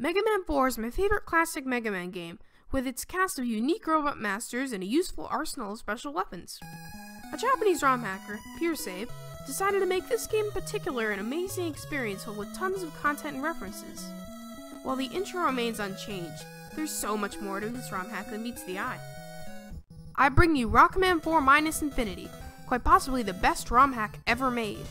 Mega Man 4 is my favorite classic Mega Man game, with its cast of unique robot masters and a useful arsenal of special weapons. A Japanese ROM hacker, PureSave, decided to make this game in particular an amazing experience filled with tons of content and references. While the intro remains unchanged, there's so much more to this ROM hack than meets the eye. I bring you Rockman 4 Minus Infinity, quite possibly the best ROM hack ever made.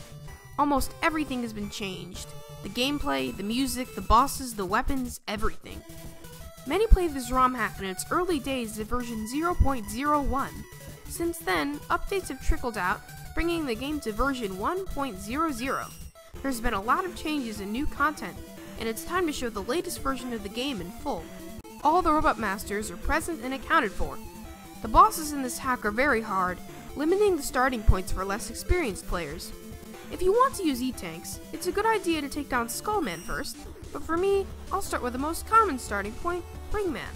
Almost everything has been changed. The gameplay, the music, the bosses, the weapons, everything. Many played this ROM hack in its early days at version 0.01. Since then, updates have trickled out, bringing the game to version 1.00. There's been a lot of changes and new content, and it's time to show the latest version of the game in full. All the robot masters are present and accounted for. The bosses in this hack are very hard, limiting the starting points for less experienced players. If you want to use E-Tanks, it's a good idea to take down Skullman first, but for me, I'll start with the most common starting point, Ringman.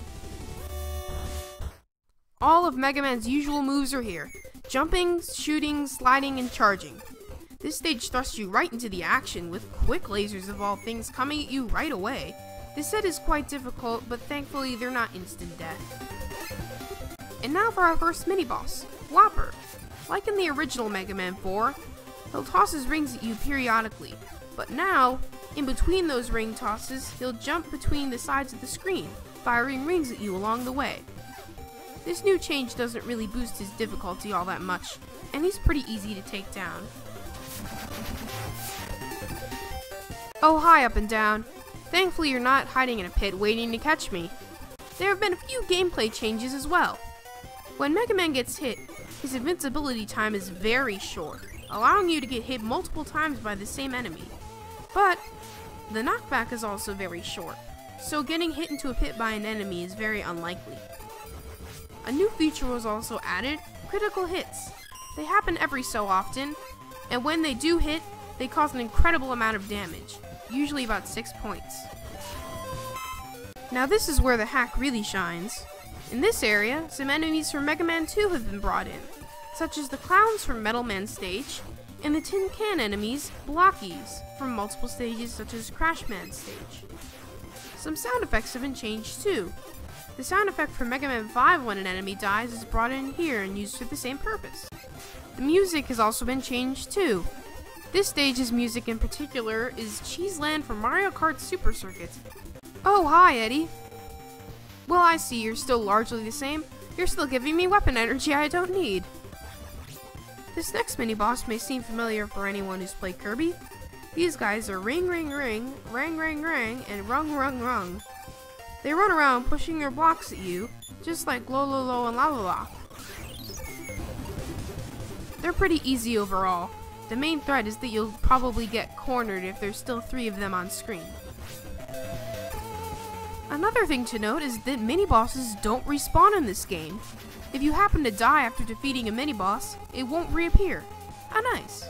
All of Mega Man's usual moves are here: jumping, shooting, sliding, and charging. This stage thrusts you right into the action, with quick lasers of all things coming at you right away. This set is quite difficult, but thankfully they're not instant death. And now for our first mini-boss, Whopper. Like in the original Mega Man 4, he'll toss his rings at you periodically, but now, in between those ring tosses, he'll jump between the sides of the screen, firing rings at you along the way. This new change doesn't really boost his difficulty all that much, and he's pretty easy to take down. Oh hi up and down. Thankfully you're not hiding in a pit waiting to catch me. There have been a few gameplay changes as well. When Mega Man gets hit, his invincibility time is very short, allowing you to get hit multiple times by the same enemy. But the knockback is also very short, so getting hit into a pit by an enemy is very unlikely. A new feature was also added, critical hits. They happen every so often, and when they do hit, they cause an incredible amount of damage, usually about 6 points. Now this is where the hack really shines. In this area, some enemies from Mega Man 2 have been brought in, such as the clowns from Metal Man stage, and the tin can enemies, Blockies, from multiple stages such as Crash Man stage. Some sound effects have been changed too. The sound effect for Mega Man 5 when an enemy dies is brought in here and used for the same purpose. The music has also been changed too. This stage's music in particular is Cheeseland from Mario Kart Super Circuit. Oh hi Eddie! Well, I see you're still largely the same. You're still giving me weapon energy I don't need. This next mini-boss may seem familiar for anyone who's played Kirby. These guys are Ring Ring Ring, Rang Rang Rang, and Rung Rung Rung. They run around pushing their blocks at you, just like Lo Lo Lo and La La La. They're pretty easy overall. The main threat is that you'll probably get cornered if there's still 3 of them on screen. Another thing to note is that mini-bosses don't respawn in this game. If you happen to die after defeating a mini-boss, it won't reappear. How nice.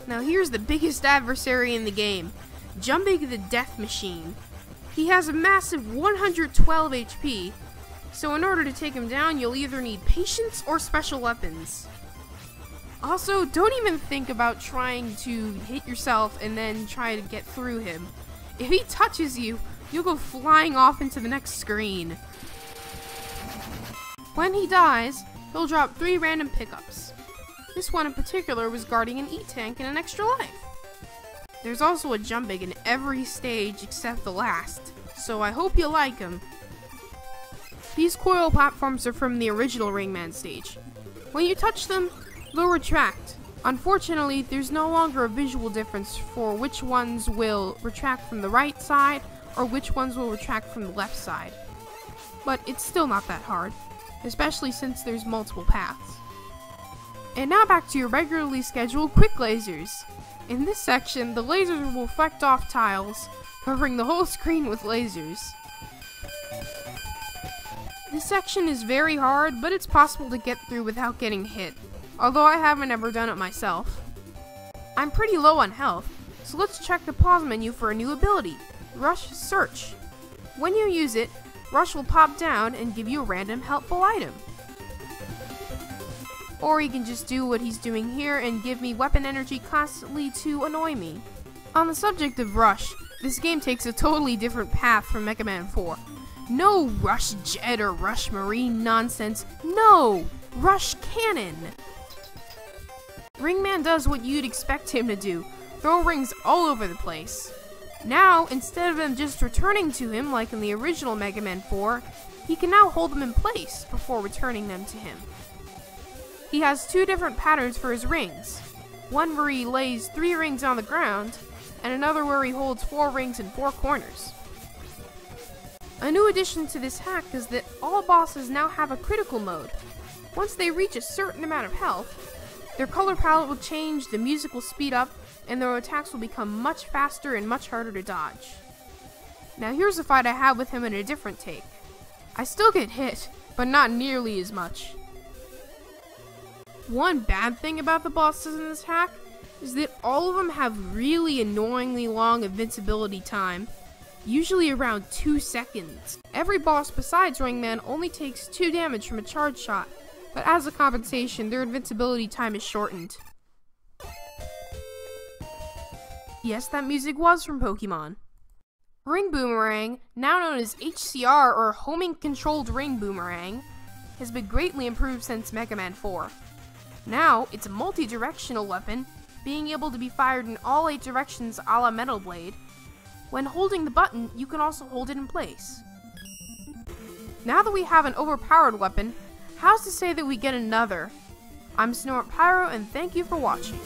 Now here's the biggest adversary in the game, Jumping the Death Machine. He has a massive 112 HP, so in order to take him down, you'll either need patience or special weapons. Also, don't even think about trying to hit yourself and then try to get through him. If he touches you, you'll go flying off into the next screen. When he dies, he'll drop 3 random pickups. This one in particular was guarding an E-Tank and an extra life. There's also a Jumping in every stage except the last, so I hope you like him. These coil platforms are from the original Ringman stage. When you touch them, they'll retract. Unfortunately, there's no longer a visual difference for which ones will retract from the right side or which ones will retract from the left side. But it's still not that hard, especially since there's multiple paths. And now back to your regularly scheduled quick lasers. In this section, the lasers will reflect off tiles, covering the whole screen with lasers. This section is very hard, but it's possible to get through without getting hit, although I haven't ever done it myself. I'm pretty low on health, so let's check the pause menu for a new ability, Rush Search. When you use it, Rush will pop down and give you a random helpful item. Or he can just do what he's doing here and give me weapon energy constantly to annoy me. On the subject of Rush, this game takes a totally different path from Mega Man 4. No Rush Jet or Rush Marine nonsense. No! Rush Cannon! Ringman does what you'd expect him to do. Throw rings all over the place. Now, instead of them just returning to him like in the original Mega Man 4, he can now hold them in place before returning them to him. He has two different patterns for his rings. One where he lays 3 rings on the ground, and another where he holds 4 rings in 4 corners. A new addition to this hack is that all bosses now have a critical mode. Once they reach a certain amount of health, their color palette will change, the music will speed up, and their attacks will become much faster and much harder to dodge. Now here's a fight I have with him in a different take. I still get hit, but not nearly as much. One bad thing about the bosses in this hack is that all of them have really annoyingly long invincibility time, usually around 2 seconds. Every boss besides Ringman only takes 2 damage from a charge shot, but as a compensation, their invincibility time is shortened. Yes, that music was from Pokemon. Ring Boomerang, now known as HCR or Homing Controlled Ring Boomerang, has been greatly improved since Mega Man 4. Now, it's a multi-directional weapon, being able to be fired in all 8 directions a la Metal Blade. When holding the button, you can also hold it in place. Now that we have an overpowered weapon, how's to say that we get another? I'm Snort Pyro, and thank you for watching.